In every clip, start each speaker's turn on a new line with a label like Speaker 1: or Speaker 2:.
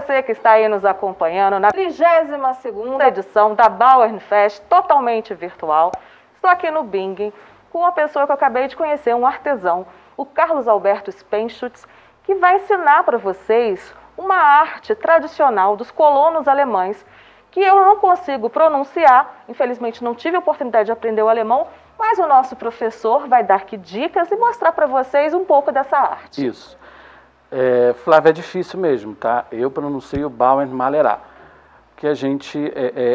Speaker 1: você que está aí nos acompanhando na 32ª edição da Bauern Fest, totalmente virtual. Estou aqui no Bingen com uma pessoa que eu acabei de conhecer, um artesão, o Carlos Alberto Spenschutz, que vai ensinar para vocês uma arte tradicional dos colonos alemães, que eu não consigo pronunciar, infelizmente não tive a oportunidade de aprender o alemão, mas o nosso professor vai dar aqui dicas e mostrar para vocês um pouco dessa arte.
Speaker 2: Isso. Flávia, é difícil mesmo, tá? Eu pronuncio Bauern Malerá, que a gente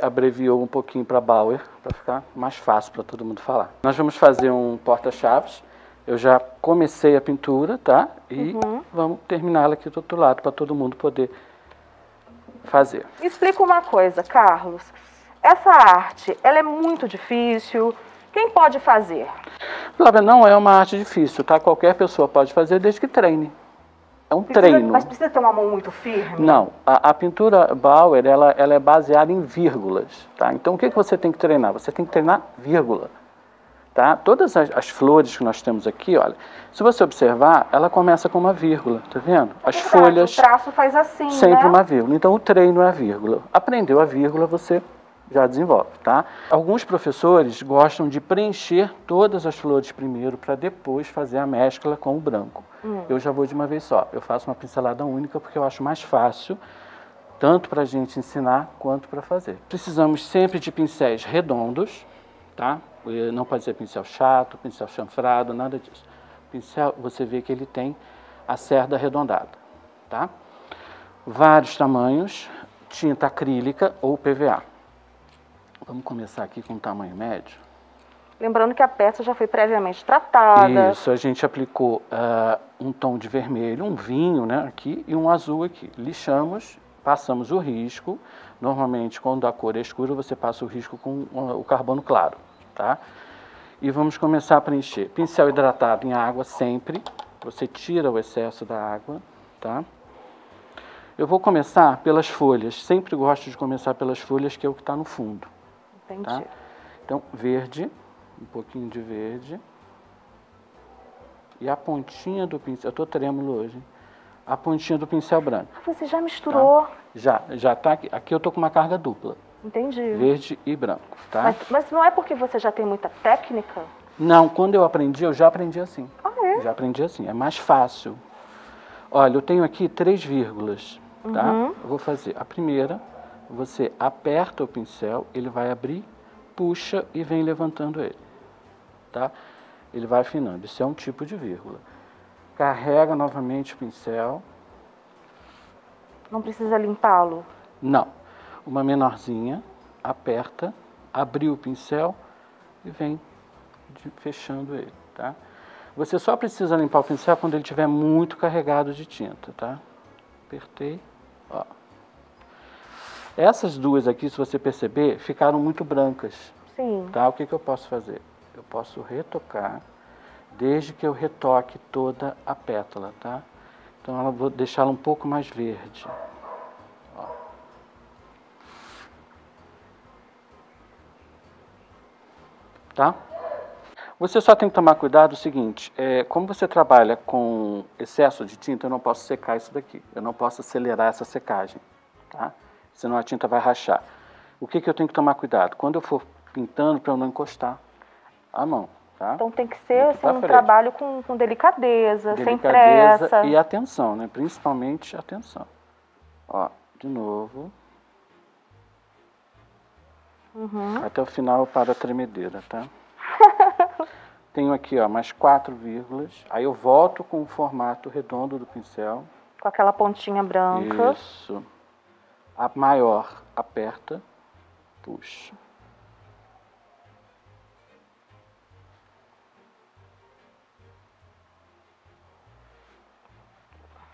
Speaker 2: abreviou um pouquinho para Bauer, para ficar mais fácil para todo mundo falar. Nós vamos fazer um porta-chaves. Eu já comecei a pintura, tá? E vamos terminá-la aqui do outro lado, para todo mundo poder fazer.
Speaker 1: Me explica uma coisa, Carlos. Essa arte, ela é muito difícil. Quem pode fazer?
Speaker 2: Flávia, não é uma arte difícil, tá? Qualquer pessoa pode fazer desde que treine. É um treino.
Speaker 1: Mas precisa ter uma mão muito firme?
Speaker 2: Não. A pintura Bauer, ela é baseada em vírgulas, tá? Então, o que você tem que treinar? Você tem que treinar vírgula, tá? Todas as flores que nós temos aqui, olha, se você observar, ela começa com uma vírgula, tá vendo? As folhas...
Speaker 1: O traço faz assim,
Speaker 2: sempre
Speaker 1: né?
Speaker 2: uma vírgula. Então, o treino é a vírgula. Aprendeu a vírgula, você já desenvolve, tá? Alguns professores gostam de preencher todas as flores primeiro para depois fazer a mescla com o branco. Eu já vou de uma vez só. Eu faço uma pincelada única porque eu acho mais fácil, tanto para a gente ensinar quanto para fazer. Precisamos sempre de pincéis redondos, tá? Não pode ser pincel chato, pincel chanfrado, nada disso. Pincel, você vê que ele tem a cerda arredondada, tá? Vários tamanhos, tinta acrílica ou PVA. Vamos começar aqui com o tamanho médio.
Speaker 1: Lembrando que a peça já foi previamente tratada.
Speaker 2: Isso, a gente aplicou um tom de vermelho, um vinho, né, aqui, e um azul aqui. Lixamos, passamos o risco. Normalmente, quando a cor é escura, você passa o risco com o carbono claro, tá? E vamos começar a preencher. Pincel hidratado em água sempre. Você tira o excesso da água, tá? Eu vou começar pelas folhas. Sempre gosto de começar pelas folhas, que é o que está no fundo.
Speaker 1: Entendi.
Speaker 2: Tá? Então, verde, um pouquinho de verde. E a pontinha do pincel, eu estou trêmulo hoje, hein? A pontinha do pincel branco.
Speaker 1: Você já misturou?
Speaker 2: Tá? Já está aqui. Aqui eu estou com uma carga dupla.
Speaker 1: Entendi.
Speaker 2: Verde e branco, tá?
Speaker 1: Mas não é porque você já tem muita técnica?
Speaker 2: Não, quando eu aprendi, eu já aprendi assim.
Speaker 1: Ah, é?
Speaker 2: Já aprendi assim, é mais fácil. Olha, eu tenho aqui 3 vírgulas, tá? Eu vou fazer a primeira. Você aperta o pincel, ele vai abrir, puxa e vem levantando ele, tá? Ele vai afinando, isso é um tipo de vírgula. Carrega novamente o pincel.
Speaker 1: Não precisa limpá-lo?
Speaker 2: Não. Uma menorzinha, aperta, abriu o pincel e vem fechando ele, tá? Você só precisa limpar o pincel quando ele estiver muito carregado de tinta, tá? Apertei, ó. Essas duas aqui, se você perceber, ficaram muito brancas.
Speaker 1: Sim.
Speaker 2: Tá? O que eu posso fazer? Eu posso retocar, desde que eu retoque toda a pétala, tá? Então, eu vou deixá-la um pouco mais verde. Ó. Tá? Você só tem que tomar cuidado o seguinte, como você trabalha com excesso de tinta, eu não posso secar isso daqui. Eu não posso acelerar essa secagem, tá? Senão a tinta vai rachar. O que eu tenho que tomar cuidado? Quando eu for pintando, para eu não encostar a mão, tá?
Speaker 1: Então tem que ser assim, um trabalho com delicadeza, sem pressa.
Speaker 2: E atenção, né? Principalmente atenção. Ó, de novo. Até o final eu paro a tremedeira, tá? Tenho aqui, ó, mais 4 vírgulas. Aí eu volto com o formato redondo do pincel.
Speaker 1: Com aquela pontinha branca.
Speaker 2: Isso. A maior, aperta, puxa.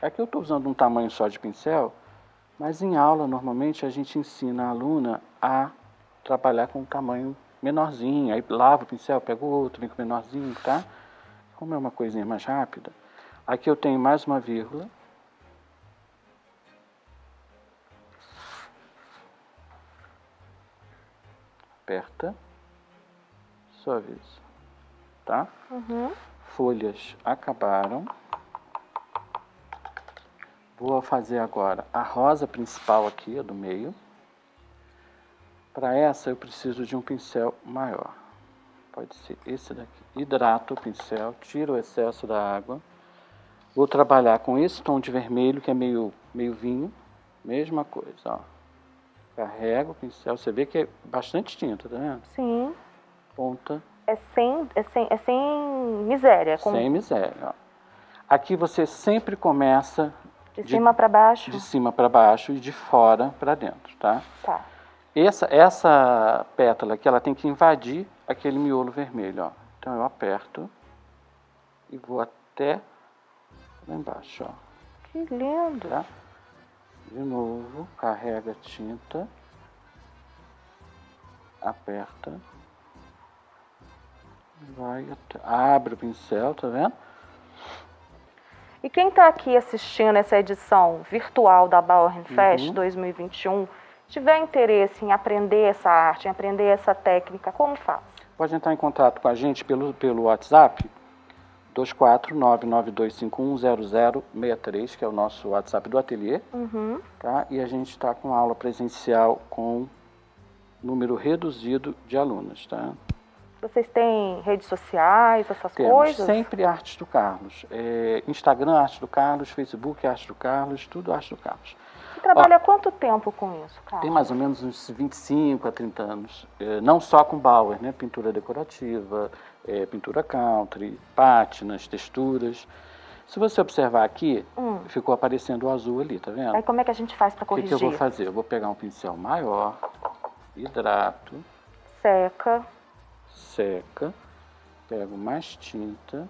Speaker 2: Aqui eu estou usando um tamanho só de pincel, mas em aula, normalmente, a gente ensina a aluna a trabalhar com um tamanho menorzinho. Aí lava o pincel, pega o outro, vem com o menorzinho, tá? Como é uma coisinha mais rápida. Aqui eu tenho mais uma vírgula. Aperta, suaviza, tá? Folhas acabaram. Vou fazer agora a rosa principal aqui, a do meio. Para essa eu preciso de um pincel maior. Pode ser esse daqui. Hidrato o pincel, tiro o excesso da água. Vou trabalhar com esse tom de vermelho, que é meio vinho. Mesma coisa, ó. Carrego o pincel, você vê que é bastante tinta, tá vendo?
Speaker 1: Sim.
Speaker 2: Ponta.
Speaker 1: É sem miséria.
Speaker 2: Sem miséria, ó. Aqui você sempre começa
Speaker 1: de cima para baixo?
Speaker 2: De cima para baixo e de fora para dentro, tá?
Speaker 1: Tá.
Speaker 2: Essa pétala aqui, ela tem que invadir aquele miolo vermelho, ó. Então eu aperto e vou até lá embaixo, ó.
Speaker 1: Que lindo!
Speaker 2: Tá? De novo, carrega a tinta, aperta, vai até, abre o pincel, tá vendo?
Speaker 1: E quem está aqui assistindo essa edição virtual da Bauernfest 2021, tiver interesse em aprender essa arte, em aprender essa técnica, como faz?
Speaker 2: Pode entrar em contato com a gente pelo WhatsApp, 24992510063, que é o nosso WhatsApp do ateliê, tá? E a gente está com aula presencial com número reduzido de alunas, tá?
Speaker 1: Vocês têm redes sociais, essas
Speaker 2: Temos
Speaker 1: coisas?
Speaker 2: Sempre Artes do Carlos. Instagram, Arte do Carlos, Facebook, Arte do Carlos, tudo Arte do Carlos.
Speaker 1: Você trabalha há quanto tempo com isso, Carlos?
Speaker 2: Tem mais ou menos uns 25 a 30 anos. Não só com Bauer, né? Pintura decorativa, pintura country, pátinas, texturas. Se você observar aqui, ficou aparecendo o azul ali, tá vendo?
Speaker 1: Aí como é que a gente faz para corrigir?
Speaker 2: O que eu vou fazer? Eu vou pegar um pincel maior, hidrato. Seca, pego mais tinta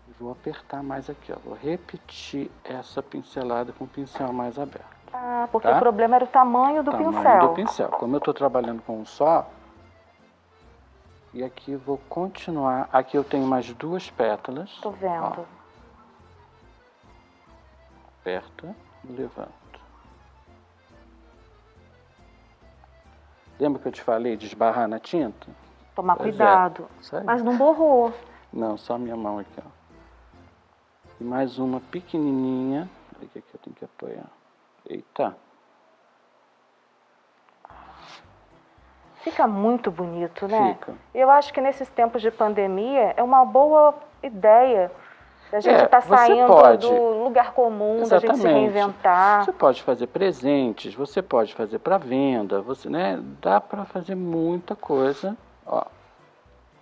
Speaker 2: e vou apertar mais aqui, ó. Vou repetir essa pincelada com o pincel mais aberto.
Speaker 1: Ah, porque o problema era o tamanho do pincel.
Speaker 2: Como eu estou trabalhando com um só, e aqui eu vou continuar. Aqui eu tenho mais duas pétalas.
Speaker 1: Tô vendo.
Speaker 2: Ó. Aperta e levanta. Lembra que eu te falei de esbarrar na tinta?
Speaker 1: Tomar cuidado. Mas não borrou.
Speaker 2: Não, só a minha mão aqui, ó. E mais uma pequenininha. Aqui eu tenho que apoiar. Eita.
Speaker 1: Fica muito bonito, né?
Speaker 2: Fica.
Speaker 1: Eu acho que nesses tempos de pandemia é uma boa ideia. A gente está saindo do lugar comum, da gente se reinventar.
Speaker 2: Você pode fazer presentes, você pode fazer para venda, né? Dá para fazer muita coisa. Ó.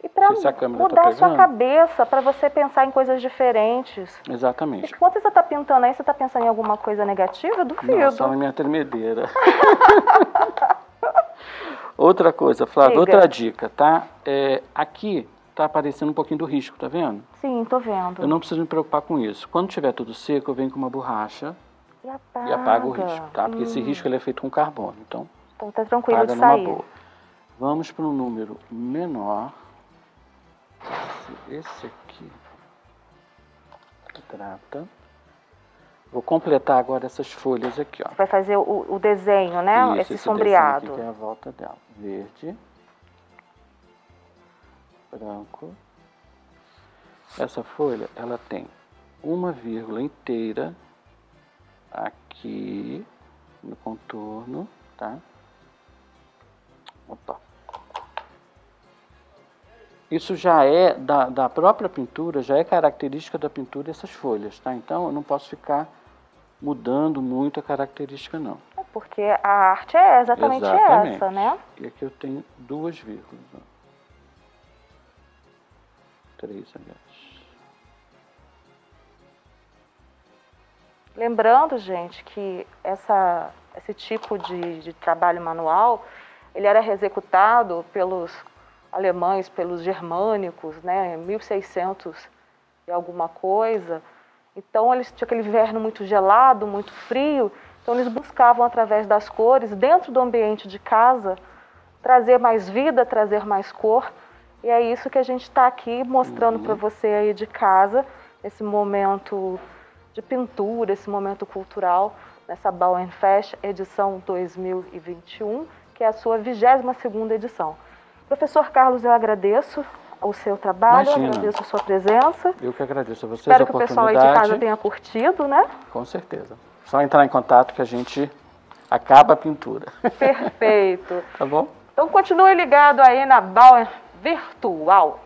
Speaker 1: E para mudar a sua cabeça, para você pensar em coisas diferentes.
Speaker 2: Exatamente.
Speaker 1: E quando você está pintando aí, você está pensando em alguma coisa negativa? Eu duvido.
Speaker 2: Não, só na minha tremedeira. Outra coisa, Flávia, outra dica, tá? Aqui tá aparecendo um pouquinho do risco, tá vendo?
Speaker 1: Sim, tô vendo.
Speaker 2: Eu não preciso me preocupar com isso. Quando tiver tudo seco, eu venho com uma borracha e apago o risco, tá? Porque esse risco ele é feito com carbono, então
Speaker 1: tá tranquilo de sair.
Speaker 2: Boa. Vamos para um número menor. Esse aqui. Hidrata. Vou completar agora essas folhas aqui, ó.
Speaker 1: Você vai fazer o desenho, né?
Speaker 2: Isso,
Speaker 1: esse sombreado.
Speaker 2: Aqui que é a volta dela. Verde. Branco. Essa folha, ela tem uma vírgula inteira aqui no contorno, tá? Opa. Isso já é da própria pintura, já é característica da pintura essas folhas, tá? Então eu não posso ficar mudando muito a característica, não.
Speaker 1: Porque a arte é exatamente essa, né?
Speaker 2: E aqui eu tenho duas vírgulas, ó. 3, aliás.
Speaker 1: Lembrando, gente, que esse tipo de trabalho manual, ele era executado pelos alemães, pelos germânicos, né, em 1600 e alguma coisa. Então, eles tinham aquele inverno muito gelado, muito frio, então eles buscavam, através das cores, dentro do ambiente de casa, trazer mais vida, trazer mais cor. E é isso que a gente está aqui mostrando para você aí de casa, esse momento de pintura, esse momento cultural, nessa Bauernfest edição 2021, que é a sua 22ª edição. Professor Carlos, eu agradeço o seu trabalho,
Speaker 2: Imagina.
Speaker 1: agradeço a sua presença.
Speaker 2: Eu que agradeço a vocês
Speaker 1: Espero
Speaker 2: a
Speaker 1: que o pessoal aí de
Speaker 2: oportunidade.
Speaker 1: casa tenha curtido, né?
Speaker 2: Com certeza. Só entrar em contato que a gente acaba a pintura.
Speaker 1: Perfeito.
Speaker 2: Tá bom?
Speaker 1: Então continue ligado aí na Bauer Virtual.